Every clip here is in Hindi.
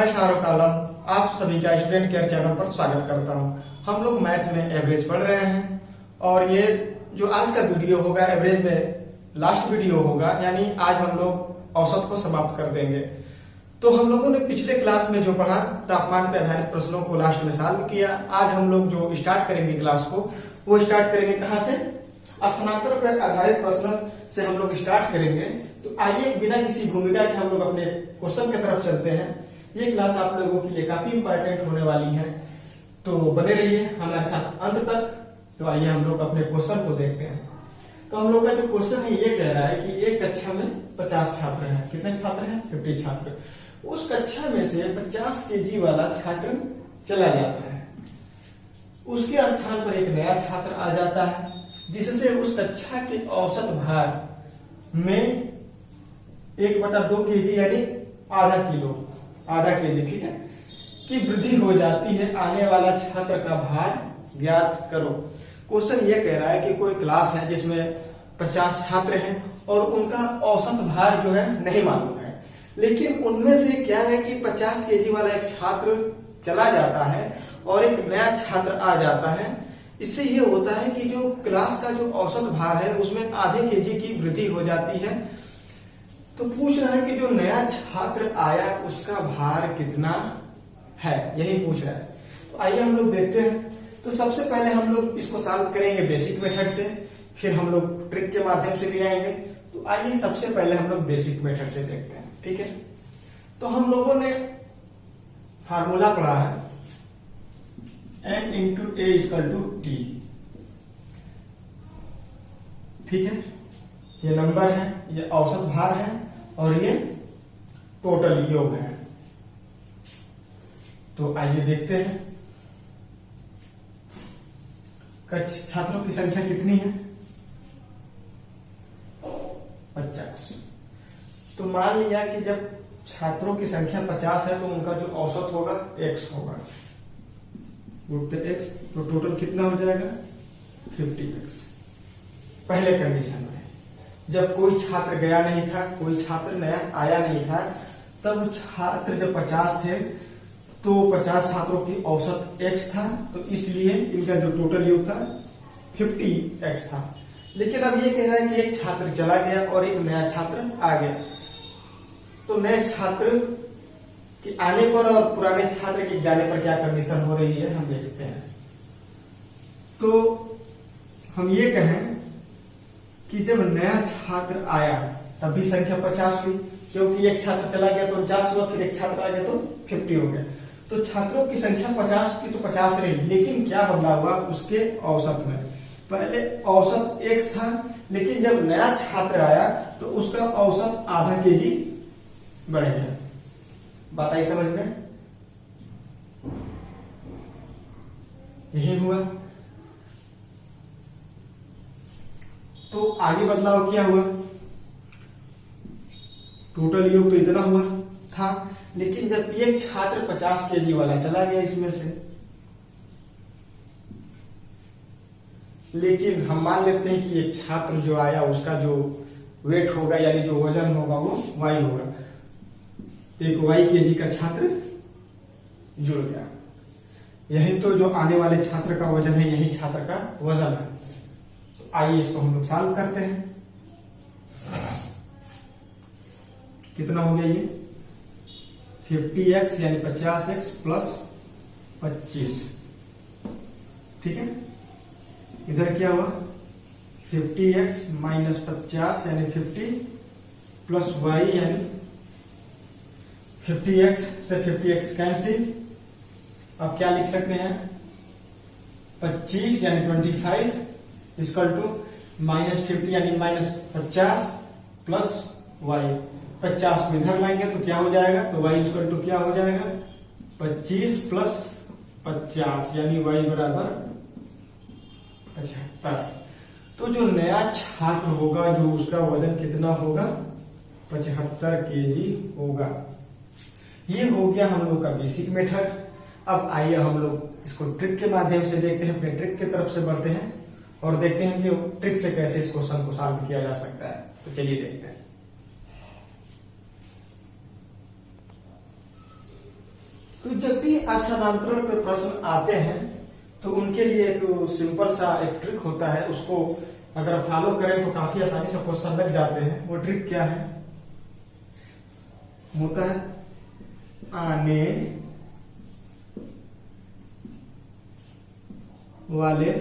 मैं शाहरुख आलम आप सभी का स्टूडेंट केयर चैनल पर स्वागत करता हूं। हम लोग मैथ में एवरेज पढ़ रहे हैं और ये जो आज का वीडियो होगा एवरेज में लास्ट वीडियो होगा, यानी आज हम लोग औसत को समाप्त कर देंगे। तो हम लोगों ने पिछले क्लास में जो पढ़ा तापमान पर आधारित प्रश्नों को लास्ट में सॉल्व किया। आज हम लोग जो स्टार्ट करेंगे क्लास को वो स्टार्ट करेंगे कहाँ से? स्थानांतर पर आधारित प्रश्न से हम लोग स्टार्ट करेंगे। तो आइए बिना किसी भूमिका के हम लोग अपने क्वेश्चन की तरफ चलते हैं। ये क्लास आप लोगों के लिए काफी इंपॉर्टेंट होने वाली है, तो बने रहिए हमारे साथ अंत तक। तो आइए हम लोग अपने क्वेश्चन को देखते हैं। तो हम लोग का जो क्वेश्चन है ये कह रहा है कि एक कक्षा में 50 छात्र हैं। कितने छात्र हैं? 50 छात्र। उस कक्षा में से 50 केजी वाला छात्र चला जाता है, उसके स्थान पर एक नया छात्र आ जाता है, जिससे उस कक्षा के औसत भार में 1/2 केजी यानी आधा केजी, ठीक है, की वृद्धि हो जाती है। आने वाला छात्र का भार ज्ञात करो। क्वेश्चन ये कह रहा है कि कोई क्लास है जिसमें 50 छात्र हैं और उनका औसत भार जो है नहीं मालूम है, लेकिन उनमें से क्या है कि 50 केजी वाला एक छात्र चला जाता है और एक नया छात्र आ जाता है। इससे ये होता है कि जो क्लास का जो औसत भार है उसमें आधे केजी की वृद्धि हो जाती है। तो पूछ रहा है कि जो नया छात्र आया उसका भार कितना है, यही पूछ रहा है। तो आइए हम लोग देखते हैं। तो सबसे पहले हम लोग इसको सॉल्व करेंगे बेसिक मेथड से, फिर हम लोग ट्रिक के माध्यम से भी आएंगे। तो आइए सबसे पहले हम लोग बेसिक मेथड से देखते हैं, ठीक है। तो हम लोगों ने फार्मूला पढ़ा है n × a = t, ठीक है। ये नंबर है, ये औसत भार है और ये टोटल योग है। तो आइए देखते हैं छात्रों की संख्या कितनी है? 50। तो मान लिया कि जब छात्रों की संख्या 50 है तो उनका जो औसत होगा x होगा, x, तो टोटल कितना हो जाएगा? 50x। पहले कंडीशन में जब कोई छात्र गया नहीं था, कोई छात्र नया आया नहीं था, तब छात्र जब 50 थे तो 50 छात्रों की औसत x था, तो इसलिए इनका जो टोटल योग था 50x था। लेकिन अब ये कह रहा है कि एक छात्र चला गया और एक नया छात्र आ गया। तो नए छात्र के आने पर और पुराने छात्र के जाने पर क्या कंडीशन हो रही है हम देखते हैं। तो हम ये कहें कि जब नया छात्र आया तब भी संख्या 50 हुई, क्योंकि एक छात्र चला गया तो 49 हुआ, फिर एक छात्र आ गया तो 50 हो गया। तो छात्रों की संख्या 50 की तो 50 रही, लेकिन क्या बदलाव हुआ उसके औसत में? पहले औसत x था, लेकिन जब नया छात्र आया तो उसका औसत आधा केजी बढ़ गया। बात आई समझ में? यही हुआ। तो आगे बदलाव क्या हुआ? टोटल योग तो इतना हुआ था, लेकिन जब एक छात्र 50 केजी वाला चला गया इसमें से, लेकिन हम मान लेते हैं कि एक छात्र जो आया उसका जो वेट होगा यानी जो वजन होगा वो y होगा। तो एक y केजी का छात्र जुड़ गया। यही तो जो आने वाले छात्र का वजन है, यही छात्र का वजन है। तो आइए इसको हम लोग सॉल्व करते हैं। कितना हो गया ये? 50x यानी 50x प्लस 25, ठीक है। इधर क्या हुआ? 50x माइनस 50 यानी 50 प्लस y यानी 50x से 50x कैंसिल। अब क्या लिख सकते हैं? 25 यानी 25 इक्वल टू माइनस 50 यानी माइनस 50 प्लस y। 50 को इधर लाएंगे तो क्या हो जाएगा? तो y इक्वल टू क्या हो जाएगा? 25 प्लस 50 यानी y बराबर 75। तो जो नया छात्र होगा जो उसका वजन कितना होगा? 75 केजी होगा। ये हो गया हम लोग का बेसिक मेथड। अब आइए हम लोग इसको ट्रिक के माध्यम से देखते हैं, अपने ट्रिक की तरफ से बढ़ते हैं और देखते हैं कि ट्रिक से कैसे इस क्वेश्चन को सॉल्व किया जा सकता है। तो चलिए देखते हैं। तो जब भी स्थानांतरण पे प्रश्न आते हैं तो उनके लिए एक सिंपल सा एक ट्रिक होता है, उसको अगर फॉलो करें तो काफी आसानी से क्वेश्चन लग जाते हैं। वो ट्रिक क्या है? होता है आने वाले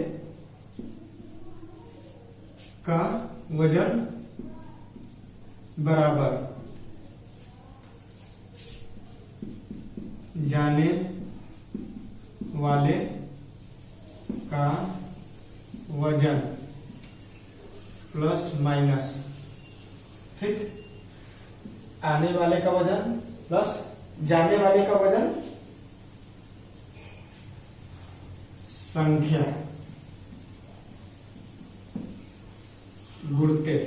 का वजन बराबर जाने वाले का वजन प्लस माइनस। ठीक, आने वाले का वजन प्लस जाने वाले का वजन संख्या गुणते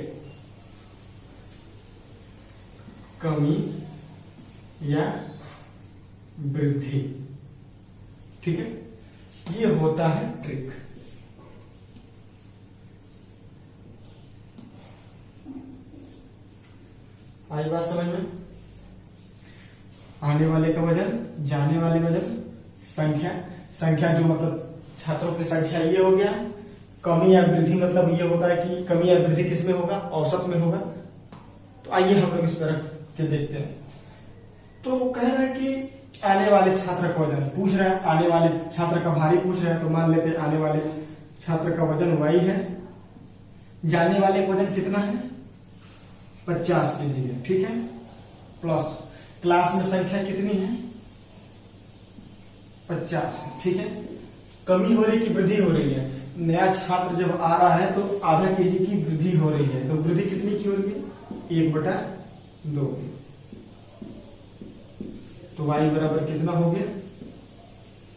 कमी या वृद्धि। ठीक है, ये होता है ट्रिक। आई बात समझ में? आने वाले का वजन, जाने वाले वजन, संख्या जो मतलब छात्रों की संख्या ये हो गया। कमी या वृद्धि मतलब ये होता है कि कमी या वृद्धि किस में होगा? औसत में होगा। तो आइए हम लोग इस पर रख के देखते हैं। तो कह रहा है कि आने वाले छात्र का वजन पूछ रहा है, आने वाले छात्र का भारी पूछ रहा है, तो मान लेते हैं आने वाले छात्र का वजन y है, जाने वाले का वजन कितना है? 50 kg है। ठीक है, प्लस क्लास में संख्या कितनी है? 50 है। ठीक है, कमी हो रही कि वृद्धि हो रही है? नया छात्र जब आ रहा है तो आधा kg की वृद्धि हो रही है। तो वृद्धि कितनी की हो रही है? 1/2 की। तो y बराबर कितना हो गया?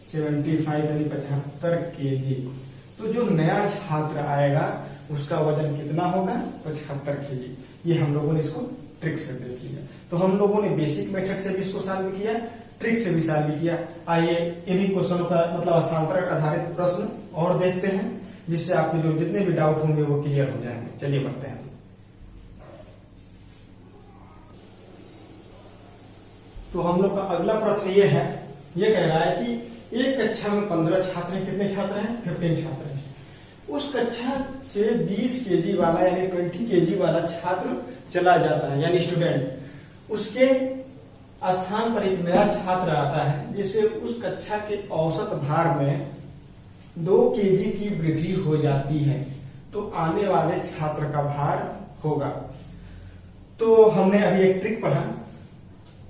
75 यानी 75 kg। तो जो नया छात्र आएगा उसका वजन कितना होगा? 75 kg। ये हम लोगों ने इसको ट्रिक से देख लिया। तो हम लोगों ने बेसिक मेथड से भी इसको सॉल्व किया, ट्रिक से भी सॉल्व किया। आइए इन्हीं क्वेश्चनों का मतलब स्थानांतरण आधारित प्रश्न और देखते हैं, जिससे आपके जो जितने भी डाउट होंगे वो क्लियर हो जाएंगे। चलिए बढ़ते हैं। तो हम लोग का अगला प्रश्न ये है, ये कह रहा है कि एक कक्षा में 15 छात्र हैं। कितने छात्र हैं? 15 छात्र हैं। उस कक्षा से 20 kg वाला यानी 20 kg वाला छात्र चला जाता है, यानी स्टूडेंट। उसके स्थान पर एक नया छात्र आता है, जिससे उस कक्षा के औसत भार में 2 kg की वृद्धि हो जाती है। तो आने वाले छात्र का भार होगा। तो हमने अभी एक ट्रिक पढ़ा,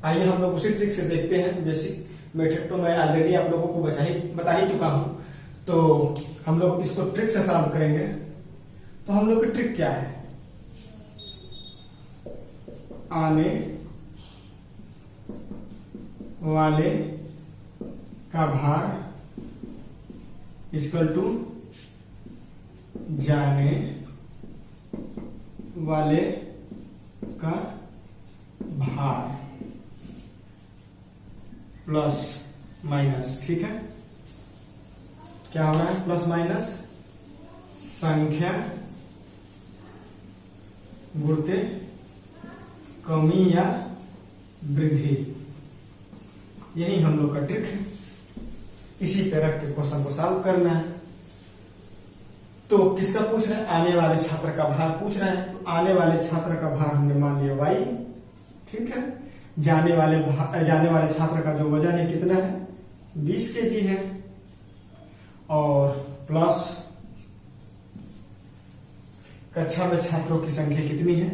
आइए हम लोग उसी ट्रिक से देखते हैं। बेसिक मेथड तो मैं ऑलरेडी आप लोगों को बता ही चुका हूं, तो हम लोग इसको ट्रिक से सॉल्व करेंगे। तो हम लोग की ट्रिक क्या है? आने वाले का भार इक्वल टू जाने वाले का भार प्लस माइनस। ठीक है, क्या हो रहा है? प्लस माइनस संख्या गुणते कमी या वृद्धि। यही हम लोग का ट्रिक है। इसी तरह के क्वेश्चन को सॉल्व करना है। तो किसका पूछ रहे हैं? आने वाले छात्र का भार पूछ रहे हैं। तो आने वाले छात्र का भार हमने मान लिया y। ठीक है, जाने वाले छात्र का जो वजन है कितना है? 20 kg है। और प्लस कक्षा में छात्रों की संख्या कितनी है?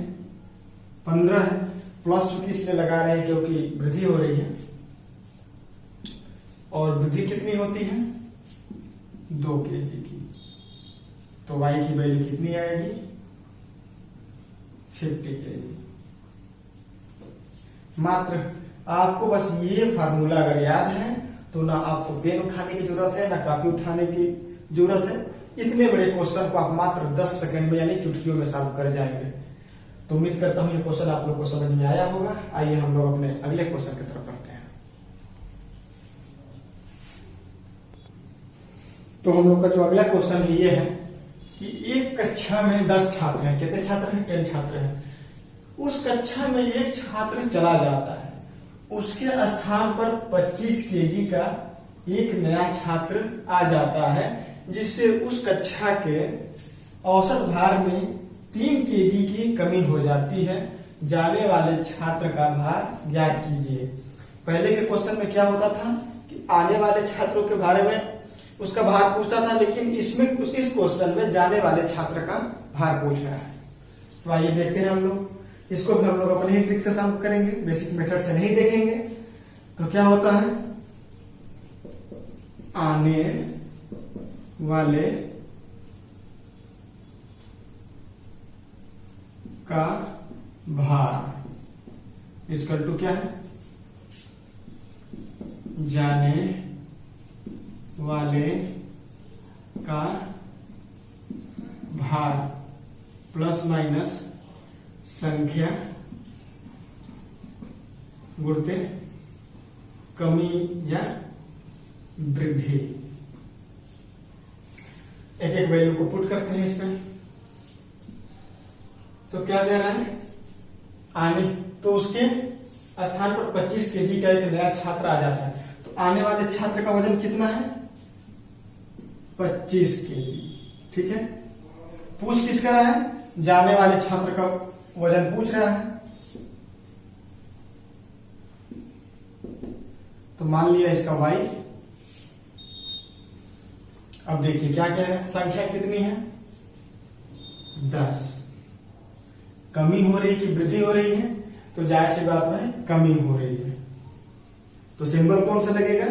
15 है। प्लस चूंकि इसलिए लगा रहे हैं क्योंकि वृद्धि हो रही है, और वृद्धि कितनी होती है? 2 kg की। तो y की वैल्यू कितनी आएगी? 50 kg। मात्र आपको बस ये फार्मूला अगर याद है तो ना आपको पेन उठाने की जरूरत है, ना कॉपी उठाने की जरूरत है। इतने बड़े क्वेश्चन को आप मात्र 10 सेकंड में यानी चुटकियों में सॉल्व कर जाएंगे। तो उम्मीद करता हूं ये क्वेश्चन आप लोग को समझ में आया होगा। आइए हम लोग अपने अगले क्वेश्चन की तरफ बढ़ते हैं। तो हम लोग का जो अगला क्वेश्चन है ये है कि एक कक्षा में 10 छात्र हैं। कितने छात्र हैं? 10 छात्र हैं। उस कक्षा में एक छात्र चला जाता है। उसके स्थान पर 25 केजी का एक नया छात्र आ जाता है, जिससे उस कक्षा के औसत भार में 3 केजी की कमी हो जाती है। जाने वाले छात्र का भार ज्ञात कीजिए। पहले के क्वेश्चन में क्या होता था कि आने वाले छात्रों के बारे में उसका भार पूछता था, लेकिन इसमें इस क्वेश्चन में जाने वाले छात्र का भार पूछ रहा है। तो आइए देखते हैं हम लोग इसको भी हम लोग अपने ही ट्रिक से सॉल्व करेंगे, बेसिक मेथड से नहीं देखेंगे। तो क्या होता है, आने वाले का भार इक्वल टू क्या है, जाने वाले का भार प्लस माइनस संख्या गुणित कमी या वृद्धि। एक एक वैल्यू को पुट करते हैं इसमें। तो क्या दे रहा है, आने, तो उसके स्थान पर 25 केजी का एक नया छात्र आ जाता है। तो आने वाले छात्र का वजन कितना है, 25 केजी। ठीक है, पूछ किसका रहा है, जाने वाले छात्र का वजन पूछ रहा है। तो मान लिया इसका y। अब देखिए क्या कह रहे हैं, संख्या कितनी है, 10। कमी हो रही है कि वृद्धि हो रही है, तो जाहिर सी बात है कमी हो रही है। तो सिंबल कौन सा लगेगा,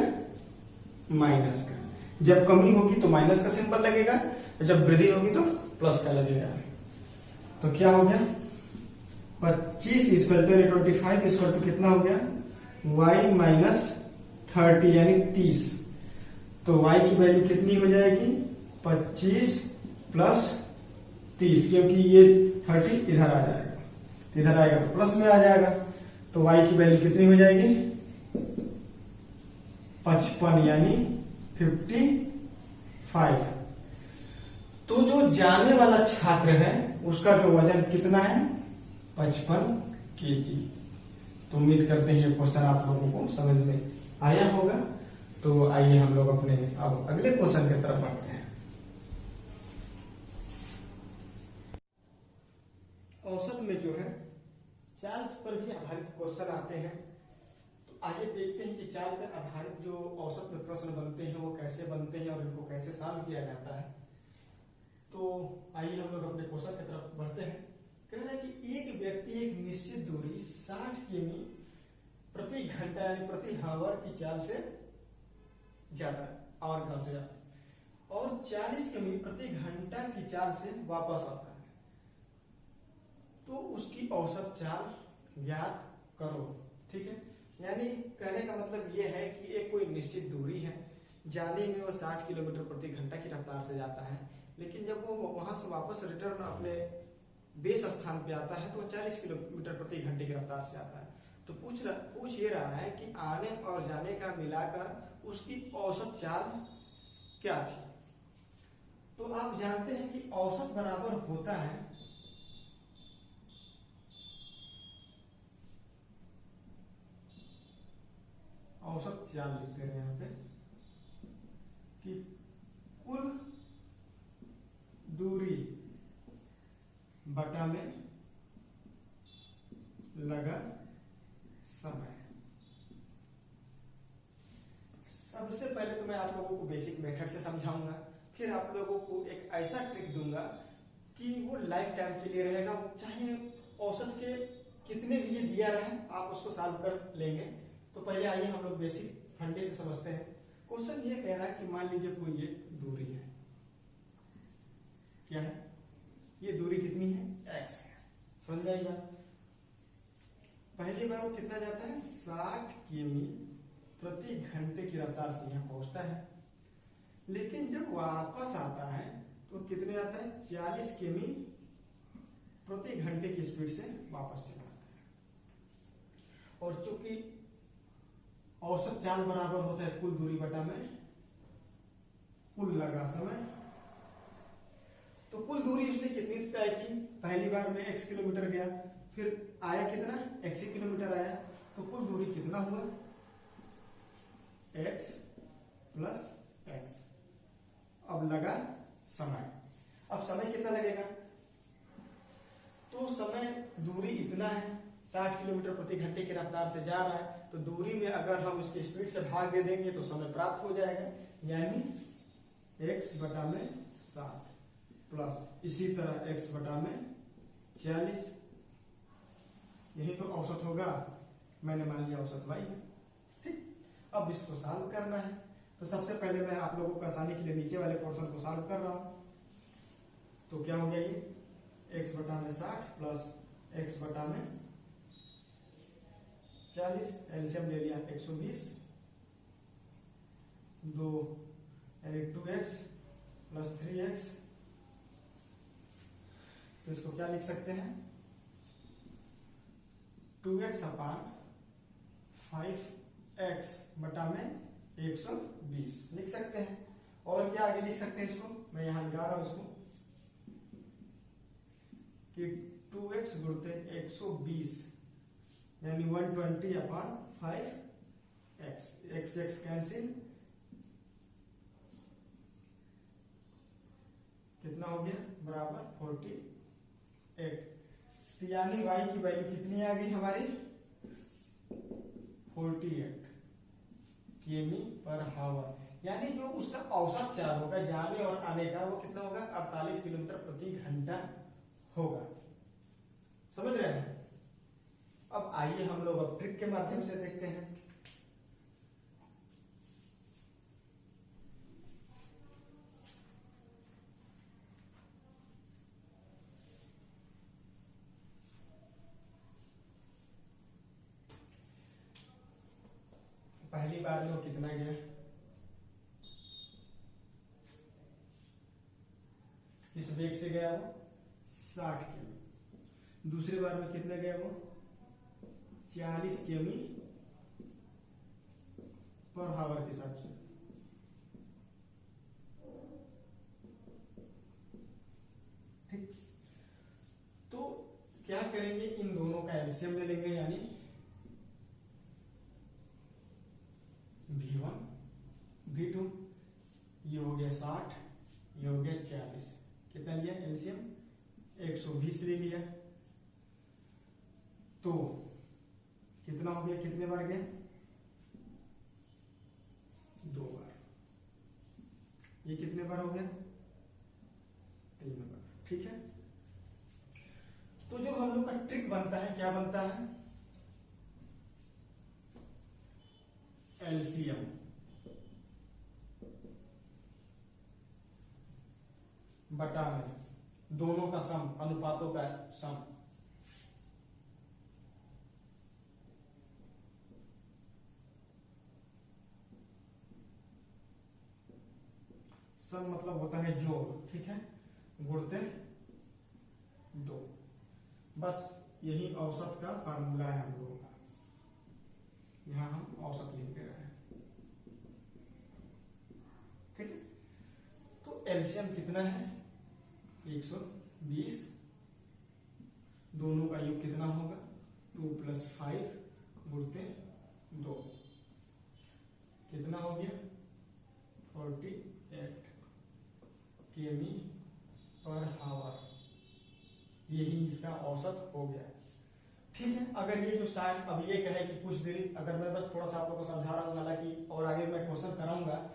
माइनस का। जब कमी होगी तो माइनस का सिंबल लगेगा, जब वृद्धि होगी तो प्लस का लगेगा। तो क्या हो गया, 25 इक्वल टू 25 इक्वल टू कितना हो गया, y माइनस 30 यानी 30। तो y की वैल्यू कितनी हो जाएगी, 25 प्लस 30, क्योंकि ये 30 इधर आ जाएगा, इधर आएगा तो प्लस में आ जाएगा। तो y की वैल्यू कितनी हो जाएगी, 55 यानी 55। तो जो जाने वाला छात्र है उसका जो वजन कितना है, 55 केजी। तो उम्मीद करते हैं ये क्वेश्चन आप लोगों को समझ में आया होगा। तो आइए हम लोग अपने अब अगले क्वेश्चन की तरफ बढ़ते हैं। औसत में जो है चाल पर भी आधारित क्वेश्चन आते हैं। तो आइए देखते हैं कि चाल पर आधारित जो औसत में प्रश्न बनते हैं वो कैसे बनते हैं और इनको कैसे सॉल्व किया जाता है। तो आइए हम लोग अपने क्वेश्चन की तरफ बढ़ते हैं। कह रहा है कि एक व्यक्ति एक निश्चित दूरी 60 किमी प्रति घंटा यानी प्रति हावर की चाल से जाता है और गांव से जाता है, और 40 किमी प्रति घंटा की चाल से वापस आता है। तो उसकी औसत चाल ज्ञात करो। ठीक है, यानी कहने का मतलब यह है कि एक कोई निश्चित दूरी है, जाने में वो 60 किलोमीटर प्रति घंटा की रफ्तार से जाता है, लेकिन जब वो वहां से वापस रिटर्न अपने बेस स्थान पे आता है तो वो 40 किलोमीटर प्रति घंटे की रफ्तार से आता है। तो पूछ ये रहा है कि आने और जाने का मिलाकर उसकी औसत चाल क्या थी। तो आप जानते हैं कि औसत बराबर होता है औसत चाल लिखते हैं यहाँ पे कि कुल दूरी बटा में लगा समय। सबसे पहले तो मैं आप लोगों को बेसिक मेथड से समझाऊंगा, फिर आप लोगों को एक ऐसा ट्रिक दूंगा कि वो लाइफ टाइम के लिए रहेगा, चाहे औसत के कितने भी ये दिया रहे आप उसको सॉल्व कर लेंगे। तो पहले आइए हम लोग बेसिक फंडे से समझते हैं। क्वेश्चन ये कह रहा है कि मान लीजिए कोई ये दूरी है, क्या है, ये दूरी कितनी है, x है। समझ में आई बात। पहली बार वो कितना जाता है, 60 किमी प्रति घंटे की रफ्तार से यहाँ पहुंचता है, लेकिन जब वापस आता है तो कितने आता है, 40 किमी प्रति घंटे की स्पीड से वापस चला आता है। और चूंकि औसत चाल बराबर होता है कुल दूरी बटा में कुल लगा समय, तो कुल दूरी उसने कितनी तय की, पहली बार में x किलोमीटर गया, फिर आया कितना, x किलोमीटर आया, तो कुल दूरी कितना हुआ, x प्लस एक्स। अब लगा समय, अब समय कितना लगेगा, तो समय दूरी इतना है, 60 किलोमीटर प्रति घंटे की रफ्तार से जा रहा है, तो दूरी में अगर हम उसकी स्पीड से भाग दे देंगे तो समय प्राप्त हो जाएगा, यानी x बटा में 60 प्लस इसी तरह x बटा में 40। यही तो औसत होगा, मैंने मान लिया औसत y है। ठीक, अब इसको सॉल्व करना है, तो सबसे पहले मैं आप लोगों को आसानी के लिए नीचे वाले पोर्शन को सॉल्व कर रहा हूं। तो क्या हो गया, ये x बटा में 60 प्लस x बटा में 40, एलसीएम ले लिया 120, 2 यानी 2x प्लस 3x। तो इसको क्या लिख सकते हैं, 2x अपान 5x बटा में 120 लिख सकते हैं। और क्या आगे लिख सकते हैं इसको, मैं यहां लिखा रहा हूं इसको कि 2x गुणते 120 यानी 120 अपान 5x, x कैंसिल, कितना हो गया बराबर 48। तो यानी y की वैल्यू कितनी आ गई हमारी, 48 किमी पर हावर, यानी जो उसका औसत चार्ज होगा जाने और आने का वो कितना होगा, 48 किलोमीटर प्रति घंटा होगा। समझ रहे हैं। अब आइए हम लोग अब ट्रिक के माध्यम से देखते हैं। पहली बार में वो कितना गया, इस वेग से गया वो 60 किमी। दूसरी बार में कितना गया वो 40 किमी पर हावर के हिसाब से। ठीक, तो क्या करेंगे, इन दोनों का एलसीएम ले लेंगे, यानी V1 V2, ये हो गया 60, ये हो गया 40, कितना लिया एलसीएम 120 ले लिया। तो कितना हो गया, कितने बार गया, 2 बार। ये कितने बार हो गया, 3 बार। ठीक है, तो जो हम लोग का ट्रिक बनता है, क्या बनता है, एलसीएम बटा में दोनों का सम, अनुपातों का सम। सम मतलब होता है जोड़, ठीक है, गुणते 2। बस यही औसत का फार्मूला है हम लोगों का, यहां हम औसत लिख दे रहे हैं। ठीक है, तो एलसीएम कितना है 120, दोनों का योग कितना होगा 2 + 5 गुणते 2, कितना हो गया 48 किमी पर हावर, यही इसका औसत हो गया। ठीक है, अगर ये जो शायद अब ये कहे कि कुछ देरी, अगर मैं बस थोड़ा सा आप लोगों को समझा रहा हूँ, हालांकि और आगे मैं क्वेश्चन कराऊंगा,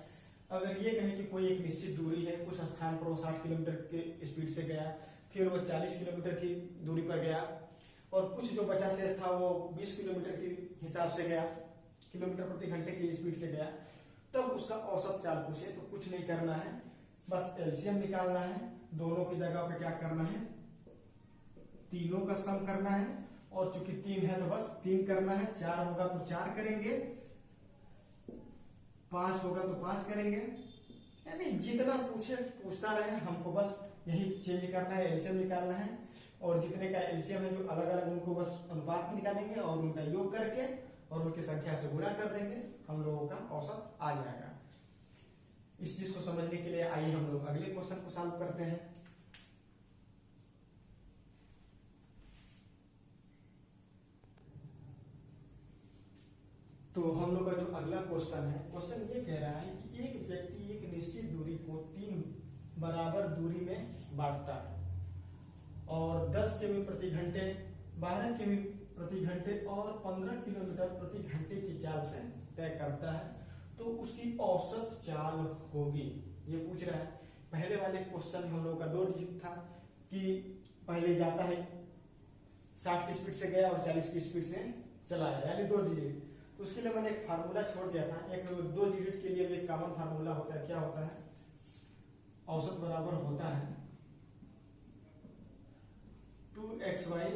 अगर ये कहे कि कोई एक निश्चित दूरी है, कुछ स्थान पर वो 60 किलोमीटर के स्पीड से गया, फिर वो 40 किलोमीटर की दूरी पर गया, और कुछ जो बचा शेष था वो 20 किलोमीटर के हिसाब से गया, किलोमीटर प्रति घंटे की स्पीड से गया, तब उसका औसत चाल पूछे तो कुछ नहीं करना है, बस एलसीएम निकालना है, दोनों की जगह पे क्या करना है, तीनों का सम करना है, और चूंकि 3 है तो बस 3 करना है, 4 होगा तो 4 करेंगे, 5 होगा तो 5 करेंगे, यानी जितना पूछे पूछता रहे, हमको बस यही चेंज करना है, एलसीएम निकालना है, और जितने का एलसीएम है जो अलग अलग उनको बस अनुपात में निकालेंगे और उनका योग करके और उनकी संख्या से गुणा कर देंगे, हम लोगों का औसत आ जाएगा। इस चीज को समझने के लिए आइए हम लोग अगले क्वेश्चन को सॉल्व करते हैं। क्वेश्चन है। क्वेश्चन ये कह रहा है कि एक व्यक्ति एक निश्चित दूरी को 3 बराबर दूरी में बांटता है और 10 किमी प्रति घंटे, 12 किमी प्रति घंटे और 15 किलोमीटर प्रति घंटे की चाल से तय करता है, तो उसकी औसत चाल होगी। ये पूछ रहा है। पहले वाले क्वेश्चन में हम लोगों का 2 डिजिट था कि पहले जाता है 60 की स्पीड से गया और 40 की स्पीड से चला आया, यानी 2 डिजिट। तो उसके लिए मैंने एक फार्मूला छोड़ दिया था। एक 2 डिजिट के लिए भी एक कॉमन फार्मूला होता है। क्या होता है? औसत बराबर होता है 2xy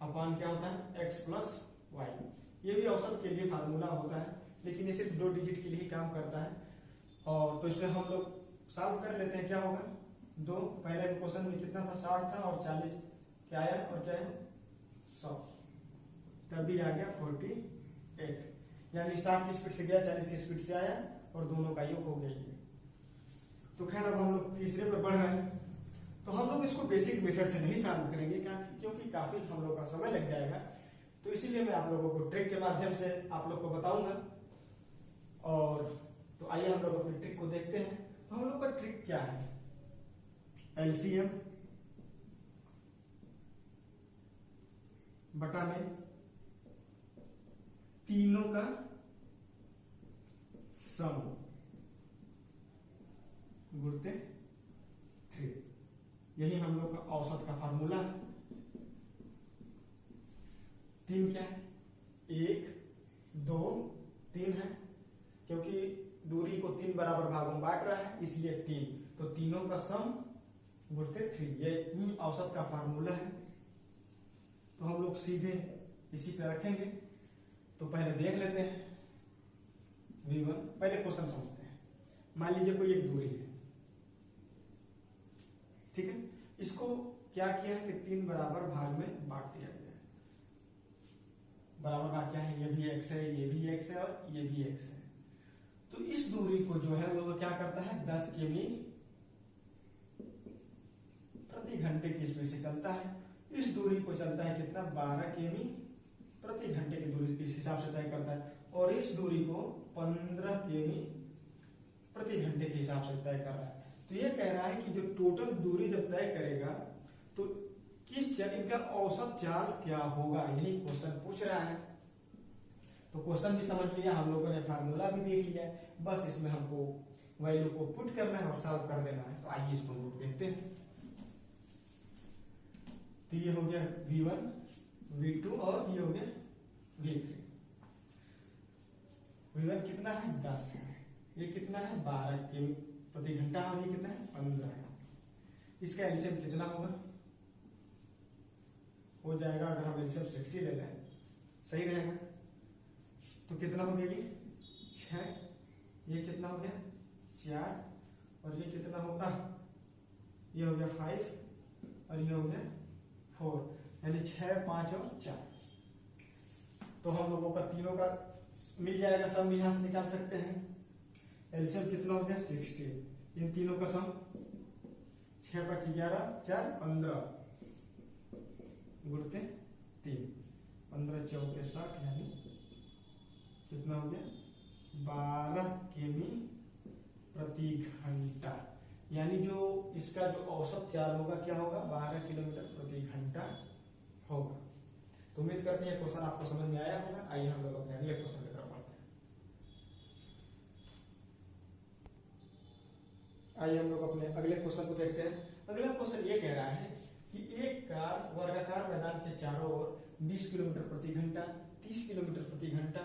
अपान क्या होता है x प्लस वाई। ये भी औसत के लिए फार्मूला होता है, लेकिन ये सिर्फ 2 डिजिट के लिए ही काम करता है। और तो इसमें हम लोग सॉल्व कर लेते हैं। क्या होगा? 2 पहले क्वेश्चन में कितना था? 60 था और 40 क्या आया और क्या है 100, तभी आ गया 48। यानी 60 की स्पीड से गया, 40 की स्पीड से आया और दोनों का योग हो गया ये। तो खैर अब हम लोग तीसरे पे बढ़ रहे हैं। तो हम लोग इसको बेसिक मेथड से नहीं सॉल्व करेंगे क्योंकि काफी हम लोग का समय लग जाएगा। तो इसीलिए मैं आप लोगों को ट्रिक के माध्यम से आप लोग को बताऊंगा। और तो आइए हम लोग अपनी ट्रिक को देखते हैं। तो हम लोग का ट्रिक क्या है? एलसीएम बटा में तीनों का सम गुणते 3। यही हम लोग का औसत का फार्मूला है। 3 क्या है? 1 2 3 है, क्योंकि दूरी को 3 बराबर भागों में बांट रहा है इसलिए 3। तो तीनों का सम गुणते 3, ये औसत का फार्मूला है। तो हम लोग सीधे इसी पे रखेंगे। तो पहले देख लेते हैं V1। पहले क्वेश्चन समझते हैं। मान लीजिए कोई एक दूरी है, ठीक है। इसको क्या किया है कि 3 बराबर भाग में बांट दिया गया है। बराबर भाग क्या है? ये भी x है, ये भी x है और ये भी x है। तो इस दूरी को जो है वो क्या करता है? 10 किमी प्रति घंटे की स्पीड से चलता है। इस दूरी को चलता है कितना? 12 किमी प्रति घंटे की दूरी इस हिसाब से तय करता है। और इस दूरी को 15 किमी प्रति घंटे के हिसाब से तय कर रहा है। तो ये कह रहा है कि जो टोटल दूरी जब तय करेगा तो किस चाल, इनका औसत चाल क्या होगा, यही क्वेश्चन पूछ रहा है। तो क्वेश्चन भी समझ लिया, हम लोगों ने फार्मूला भी देख लिया, बस इसमें हमको वैल्यू को पुट करना है और सॉल्व कर देना है। तो आइए इसको हम लोग देखते हैं। तो ये हो गया V1 V2 और ये हो गया V3। V1 कितना है? 10 है। ये कितना है? 12 किमी प्रति घंटा। और ये कितना है? 15 है। इसका एलसीएम कितना होगा? हो जाएगा, अगर हम एलसीएम 60 ले लें सही रहेगा। तो कितना हो गया? ये 6। ये कितना हो गया? 4। और ये कितना होगा? ये हो गया 5 और ये हो गया 4, यानी 6 5 और 4। तो हम लोगों का तीनों का मिल जाएगा, सम यहां से निकाल सकते हैं। एलसीएम कितना हो गया? 60। इन तीनों का सम 6 5 11 4 15 गुणते 3, 15 4 60, यानी कितना हो गया? 12 किमी प्रति घंटा। यानी जो इसका जो औसत चाल होगा क्या होगा? 12 किलोमीटर प्रति घंटा होगा। तो उम्मीद करते हैं क्वेश्चन आपको समझ में आया होगा। आइए हम लोग अपने अगले क्वेश्चन की तरफ बढ़ते हैं। आइए हम लोग अपने अगले क्वेश्चन को देखते हैं। अगला क्वेश्चन ये कह रहा है कि एक कार वर्गाकार मैदान के चारों ओर 20 किलोमीटर प्रति घंटा, 30 किलोमीटर प्रति घंटा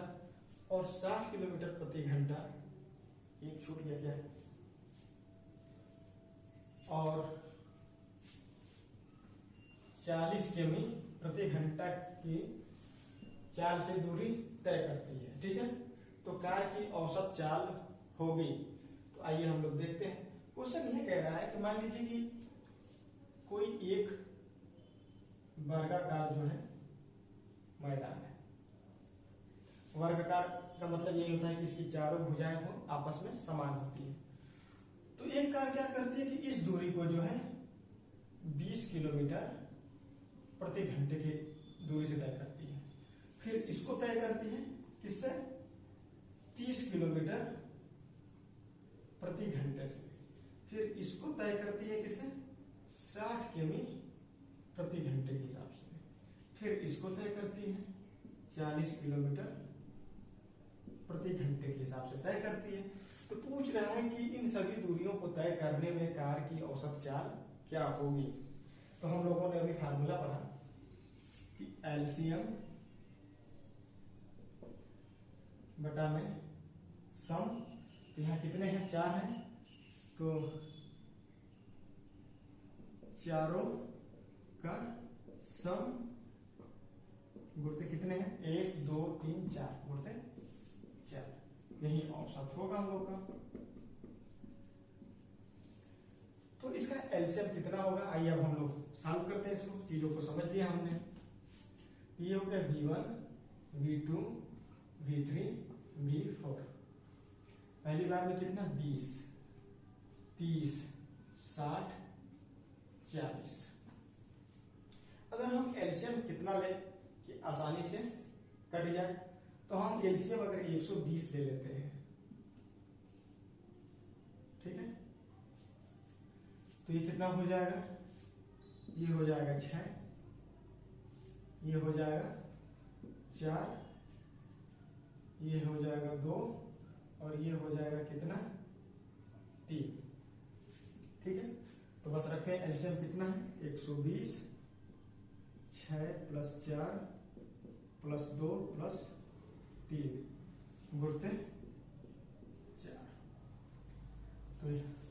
और 60 किलोमीटर प्रति घंटा, एक छूट गया क्या है, और 40 किमी प्रति घंटा की चाल से दूरी तय करती है, ठीक है। तो कार की औसत चाल होगी। तो आइए हम लोग देखते हैं। क्वेश्चन ये कह रहा है कि मान लीजिए कि कोई एक वर्गाकार जो है मैदान है। वर्गाकार का मतलब यही होता है कि इसकी चारों भुजाएं हो आपस में समान होती है। तो एक कार क्या करती है कि इस दूरी को जो है 20 किलोमीटर प्रति घंटे की दूरी से तय करती है। फिर इसको तय करती है किससे? 30 किलोमीटर प्रति घंटे से। फिर इसको तय करती है किसे? 60 किमी प्रति घंटे के हिसाब से। फिर इसको तय करती है 40 किलोमीटर प्रति घंटे के हिसाब से तय करती है। तो पूछ रहा है कि इन सभी दूरियों को तय करने में कार की औसत चाल क्या होगी। तो हम लोगों ने अभी फार्मूला पढ़ा कि एलसीएम बटा में सम। तो यहाँ कितने हैं? 4 हैं, तो चारों का सम गुणते कितने हैं? 1 2 3 4 गुणते 4। यही औसत होगा हम लोग का। तो इसका एलसीएम कितना होगा? आइए अब हम लोग सॉल्व करते हैं इसको। चीजों को समझ लिया हमने। ये हो गया V1 V2 V3 V4। पहली बार में कितना? 20 30 60 40। अगर हम एलसीएम कितना ले कि आसानी से कट जाए, तो हम एलसीएम अगर 120 ले लेते हैं, ठीक है, तो ये कितना हो जाएगा? ये हो जाएगा 6, ये हो जाएगा 4, ये हो जाएगा 2 और ये हो जाएगा कितना? 3। ठीक है, तो बस रखते हैं एलसीएम कितना है? 120 6 + 4 + 2 + 3 गुणते 4। तो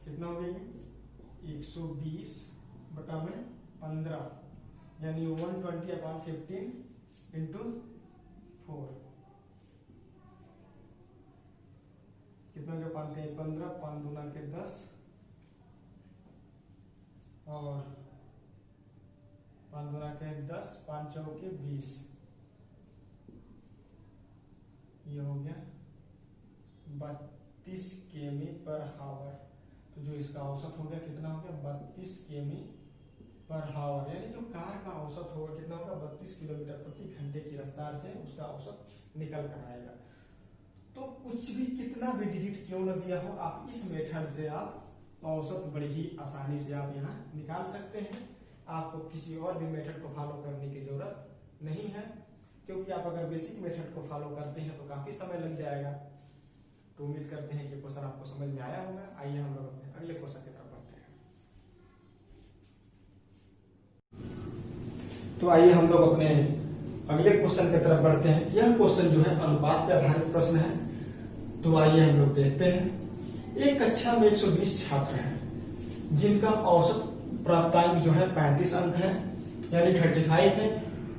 कितना हो गया? 120 बटा में 15 यानी 120/15 × 4। कितना के 5 × 15 5 दूना के 10 और 5 दूना के 10 5 चौके 20। ये हो गया 32 किमी/आवर। तो जो इसका औसत हो गया कितना हो गया? 32 किमी/आवर। यानी जो कार का औसत होगा कितना होगा? 32 किलोमीटर प्रति घंटे की रफ्तार से उसका औसत निकल कर आएगा। तो कुछ भी कितना भी डिजिट क्यों न दिया हो, आप इस मेथड से आप औसत बड़ी ही आसानी से आप यहाँ निकाल सकते हैं। आपको किसी और भी मेथड को फॉलो करने की जरूरत नहीं है, क्योंकि आप अगर बेसिक मेथड को फॉलो करते हैं तो काफी समय लग जाएगा। तो उम्मीद करते हैं कि क्वेश्चन आपको समझ में आया होगा। आइए हम लोग अपने अगले क्वेश्चन की तरफ बढ़ते हैं। तो आइए हम लोग अपने अगले क्वेश्चन की तरफ बढ़ते हैं। यह क्वेश्चन जो है अनुपात पे आधारित प्रश्न है। तो आइए हम लोग देखते हैं। एक कक्षा में 120 छात्र हैं जिनका औसत प्राप्तांक जो है 35 अंक है, यानी 35 है।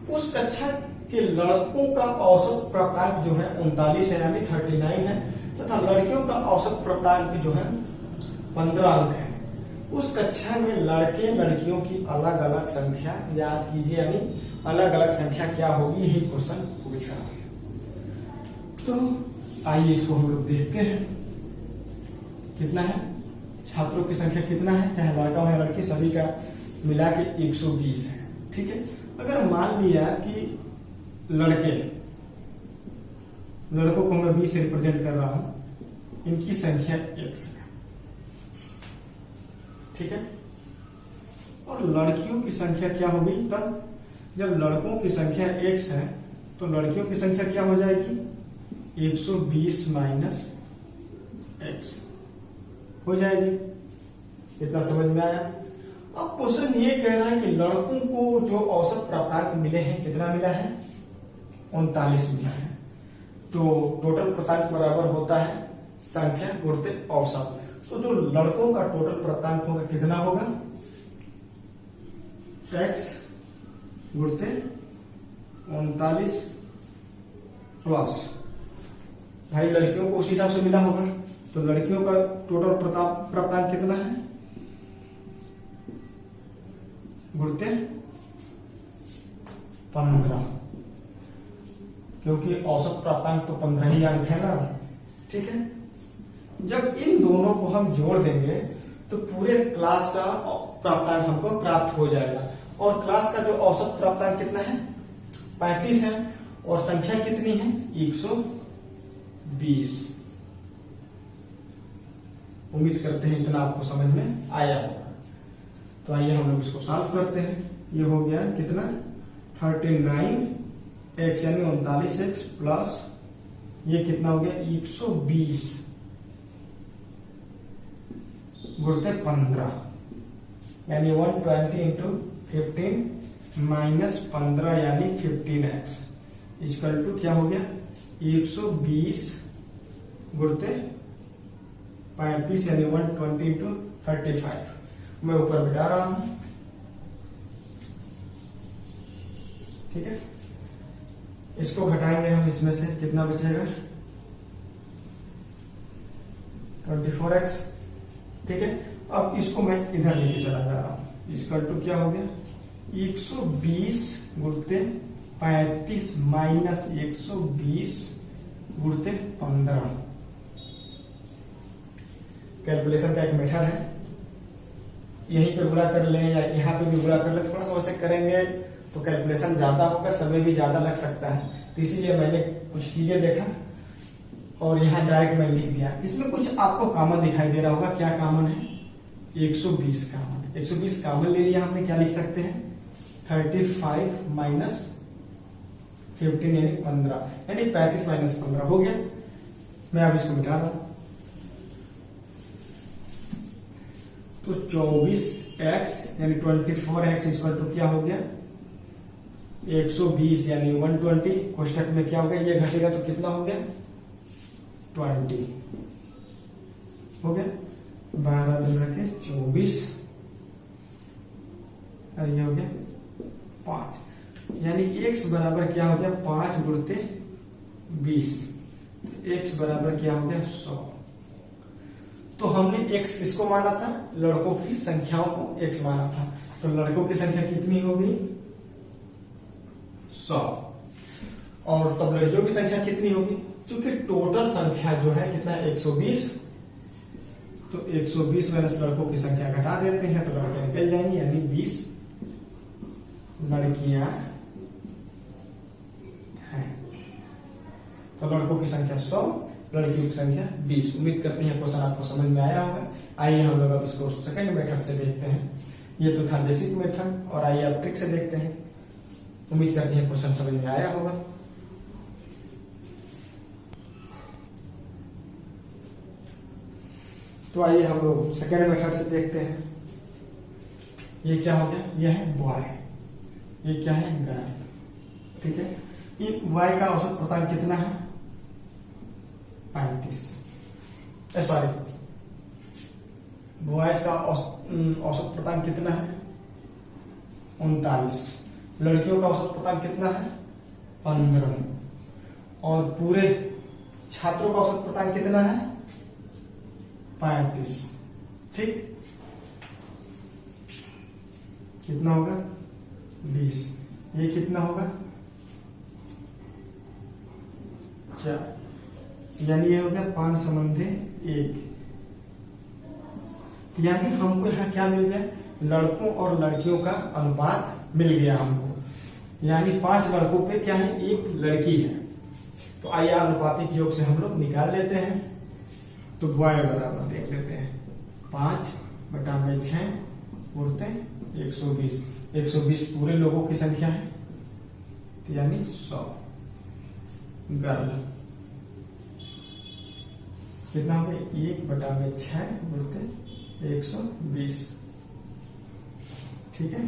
उस कक्षा के लड़कों का औसत प्राप्तांक जो है 39 है, यानी 39 है, तथा लड़कियों का औसत प्राप्तांक जो है 15 अंक है। उस कक्षा में लड़के लड़कियों की अलग अलग संख्या याद कीजिए, यानी अलग अलग संख्या क्या होगी, यही क्वेश्चन पूछ रहा है। तो आइए इसको हम लोग देखते हैं। कितना है? छात्रों की संख्या कितना है, चाहे लड़का हो या लड़की, सभी का मिला के 120 है। ठीक है, अगर मान लिया कि लड़कों को मैं 20 से रिप्रेजेंट कर रहा हूं, इनकी संख्या x है, ठीक है, और लड़कियों की संख्या क्या होगी? तब जब लड़कों की संख्या x है तो लड़कियों की संख्या क्या हो जाएगी? 120 माइनस x हो जाएगी। इतना समझ में आया? अब क्वेश्चन ये कह रहा है कि लड़कों को जो औसत प्राप्तांक मिले हैं, कितना मिला है? 39 मिला है। तो टोटल प्राप्तांक बराबर होता है संख्या गुणित औसत। तो जो लड़कों का टोटल प्राप्तांक होगा कितना होगा? x गुणित 39 प्लस, भाई लड़कियों को उस हिसाब से मिला होगा। तो लड़कियों का टोटल प्राप्तांक कितना है? गुणित 15, क्योंकि औसत प्राप्तांक तो 15 ही अंक है ना। ठीक है, जब इन दोनों को हम जोड़ देंगे तो पूरे क्लास का प्राप्तांक हमको प्राप्त हो जाएगा। और क्लास का जो औसत प्राप्तांक कितना है? 35 है, और संख्या कितनी है? 120। उम्मीद करते हैं इतना आपको समझ में आया होगा। तो आइए हम लोग इसको सॉल्व करते हैं। ये हो गया कितना 39x यानी 39x प्लस ये कितना हो गया 120 गुणित 15 यानी 120 इंटू 15 माइनस 15 यानी 15x इक्वल टू क्या हो गया 120 गुणित 35 यानी 120 इंटू 35। मैं ऊपर बिठा रहा हूं, ठीक है। इसको घटाएंगे हम, इसमें से कितना बचेगा 24x, ठीक है। अब इसको मैं इधर लेके चला जा रहा हूं, इक्वल टू क्या हो गया 120 गुणित 35 माइनस 120 गुणित 15। कैलकुलेशन का एक मेथड है, यहीं पे गुणा कर लें या यहाँ पे भी गुणा कर लें, थोड़ा सा वैसे करेंगे तो कैलकुलेशन ज्यादा होगा, समय भी ज्यादा लग सकता है। तो इसीलिए मैंने कुछ चीजें देखा और यहाँ डायरेक्ट मैं लिख दिया। इसमें कुछ आपको कॉमन दिखाई दे रहा होगा, क्या कॉमन है 120 कॉमन है। 120 कॉमन ले लिया हमने, क्या लिख सकते हैं 35 माइनस 15 यानी 15 यानी 35 माइनस 15 हो गया। मैं अब इसको मिटा रहा हूं, तो 24x यानी 24x इक्वल टू क्या हो गया 120 यानी 120 कोष्टक में क्या हो गया, ये घटेगा तो कितना हो गया 20 हो गया। 12 दिन रखे 24 और ये हो गया 5 यानी x बराबर क्या हो गया 5 गुणित 20, x बराबर क्या हो गया 100। तो हमने x किसको माना था, लड़कों की संख्याओं को x माना था, तो लड़कों की संख्या कितनी होगी 100 और तब लड़कियों की संख्या कितनी होगी, क्योंकि टोटल संख्या जो है कितना है 120, तो 120 माइनस लड़कों की संख्या घटा देते हैं तो लड़कियां निकल जाएंगी, यानी 20 लड़कियां हैं। तो लड़कों की संख्या 100, लड़कियों की संख्या 20। उम्मीद करते हैं क्वेश्चन आपको समझ में आया होगा। आइए हम लोग अब इसको सेकंड मेथड से देखते हैं। ये तो था बेसिक मेथड, और आइए अब ट्रिक से देखते हैं। उम्मीद करते हैं क्वेश्चन समझ में आया होगा। तो आइए हम लोग सेकंड मेथड से देखते हैं। ये क्या हो गया, यह है बॉय, ये क्या है गर्ल, ठीक है। इन y का औसत पूर्णांक कितना है 35, सॉरी बॉयज का औसत पूर्णांक कितना है 39, लड़कियों का औसत पूर्णांक कितना है 15, और पूरे छात्रों का औसत पूर्णांक कितना है 35, ठीक। कितना होगा 20, ये कितना होगा 4, यानी ये हो गया 5 संबंधी 1। यानी हमको यहाँ क्या मिल गया, लड़कों और लड़कियों का अनुपात मिल गया हमको, यानी 5 लड़कों पे क्या है 1 लड़की है। तो आइए अनुपातिक योग से हम लोग निकाल लेते हैं। तो y बराबर देख लेते हैं 5/6 उड़ते 120, 120 पूरे लोगों की संख्या है, तो यानी 100 गर्ल कितना हो गया 1/6 उड़ते 120, ठीक है।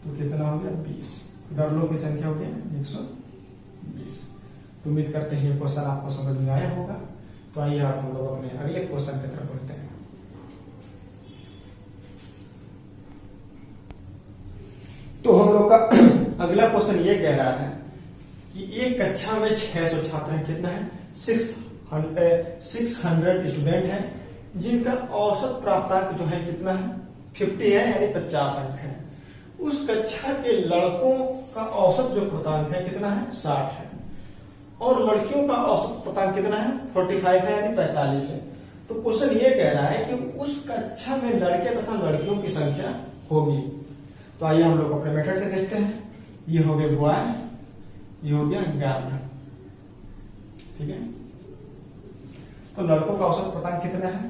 तो कितना हो गया 20, गर्लों की संख्या हो गया 120। तो उम्मीद करते हैं ये क्वेश्चन आपको समझ में आया होगा। तो आइए आप हम लोग अपने अगले क्वेश्चन की तरफ बढ़ते हैं। तो हम लोग का अगला क्वेश्चन ये कह रहा है कि एक कक्षा में 600 छात्र हैं, कितना है 600 स्टूडेंट हैं, जिनका औसत प्राप्तांक जो है कितना है 50 है, यानी 50 अंक है। उस कक्षा के लड़कों का औसत जो प्राप्तांक है कितना है 60 है, और लड़कियों का औसत प्राप्तांक कितना है 45 है, यानी 45 है। तो क्वेश्चन ये कह रहा है कि उस कक्षा में लड़के तथा लड़कियों की संख्या होगी। तो आइए हम लोग अपने मेथड से देखते हैं। ये हो गया बॉय, ये हो गया गर्ल, ठीक है। तो लड़कों का औसत पतांग कितना है?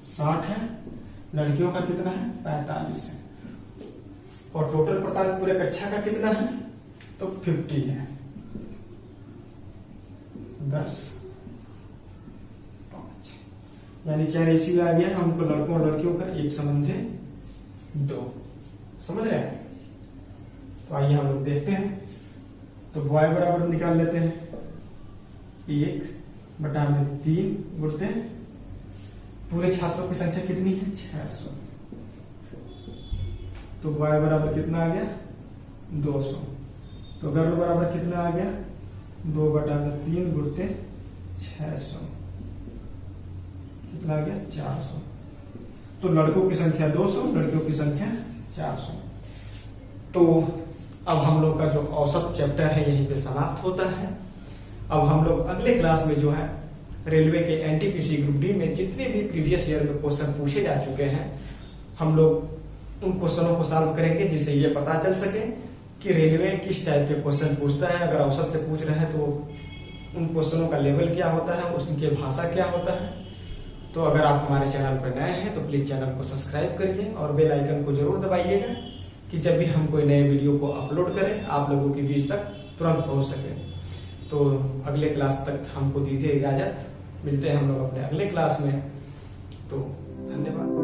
60 है। लड़कियों का कितना है? 45 है। और टोटल पतांग पूरे कक्षा का कितना है? तो 50 है। 10, 5, यानी क्या रेशियो आ गया हमको? लड़कों और लड़कियों का 1:2। समझ रहे हैं? तो आइए हम लोग देखते हैं। तो बॉय बराबर निकाल लेते हैं, 1/3 गुणते पूरे छात्रों की संख्या कितनी है? 600। तो बॉय बराबर कितना आ गया? 200। तो गर्ल बराबर कितना आ गया? 2/3 गुणते 600, कितना आ गया? 400। तो लड़कों की संख्या 200, लड़कियों की संख्या 400। तो अब हम लोग का जो औसत चैप्टर है यहीं पे समाप्त होता है। अब हम लोग अगले क्लास में जो है रेलवे के एनटीपीसी ग्रुप डी में जितने भी प्रीवियस ईयर में क्वेश्चन पूछे जा चुके हैं, हम लोग उन क्वेश्चनों को सॉल्व करेंगे, जिससे ये पता चल सके कि रेलवे किस टाइप के क्वेश्चन पूछता है। अगर औसत से पूछ रहा है तो उन क्वेश्चनों का लेवल क्या होता है, उनकी भाषा क्या होता है। तो अगर आप हमारे चैनल पर नए हैं तो प्लीज चैनल को सब्सक्राइब करिए और बेल आइकन को जरूर दबाइएगा कि जब भी हम कोई नए वीडियो को अपलोड करें आप लोगों के बीच तक तुरंत पहुंच सके। तो अगले क्लास तक हमको दीजिए इजाजत, मिलते हैं हम लोग अपने अगले क्लास में। तो धन्यवाद।